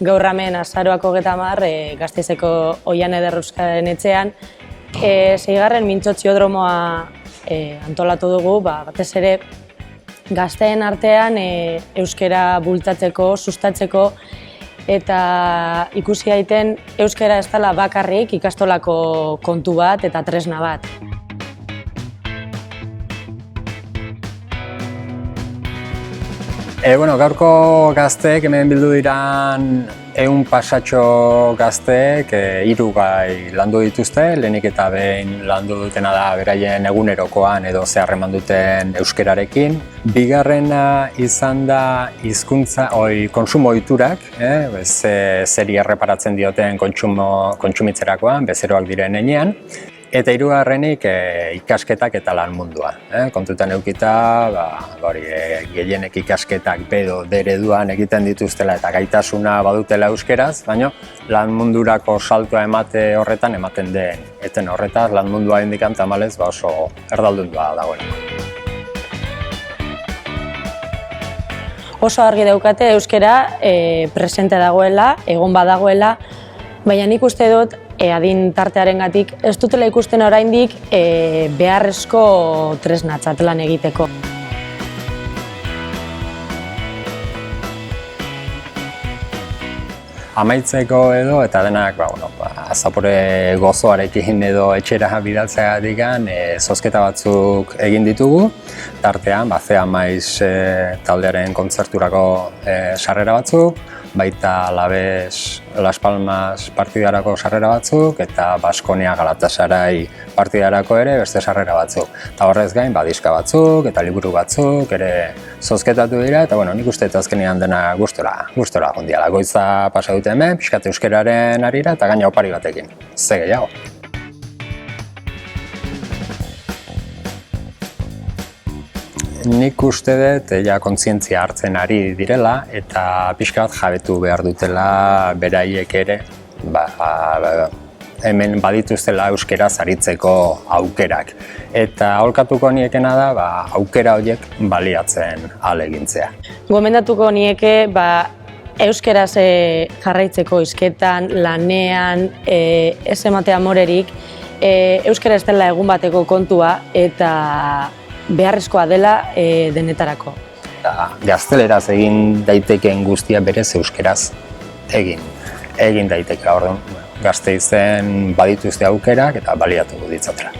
gaur hemen azaroak 30 Gasteizeko Oian Ederruzkaren etxean, 6. Mintzotziodromoa antolatu dugu, batez ere gazteen artean euskara bultzatzeko, sustatzeko eta ikusi daiten euskara ez dela bakarrik ikastolako kontu bat eta tresna bat. Gaurko gazteek hemen bildu diran 100 pasatxo gazteek 3 gai landu dituzte, lehenik eta behin landu dutena da beraien egunerokoan edo ze harreman duten euskararekin. Bigarrena izan da hizkuntza kontsumo ohiturak, zeri erreparatzen dioten kontsumitzerakoan, bezeroak diren heinean. Eta hirugarrenik ikasketak eta lan mundua. Kontutan edukita, gehienek ikasketak B edo D ereduan egiten dituztela eta gaitasuna badutela euskeraz, baina lan mundurako saltoa horretan ematen den. Eten horretaz, lan mundua indikan tamalez oso erdaldundua dagoeneko. Oso argi daukate euskara presente dagoela, egon badagoela, baina nik uste dut adin tartearengatik ez dutela ikusten oraindik beharrezko tresnatzat lan egiteko. Amaitzeko edo eta denak zapore gozoarekin edo etxera bidaltzeagatik zozketa batzuk egin ditugu. Tartean, Zea Maiz taldearen kontzerturako sarrera batzuk, baita Las Palmas partidarako sarrera batzuk eta Baskonia Galatasaray partidarako ere beste sarrera batzuk. Eta horrez gain, diska batzuk eta liburu batzuk ere zozketatu dira eta nik uste azkenean dena gustora jondiala. Goiza pasa dute hemen, pixkat euskararen arira eta gaina opari batekin. Ze gehiago. Nik uste dut kontzientzia hartzen ari direla eta pixka bat jabetu behar dutela beraiek ere hemen badituztela euskaraz aritzeko aukerak. Eta aholkatuko niekena da aukera horiek baliatzen ahalegintzea. Gomendatuko nieke euskaraz jarraitzeko hizketan, lanean, ez ematea amorerik, euskara ez dela egun bateko kontua eta beharrezkoa dela denetarako. Gazteleraz egin daitekeen guztia berez euskeraz egin daiteke. Gazteizen badituzte aukerak eta baliatu ditzatela.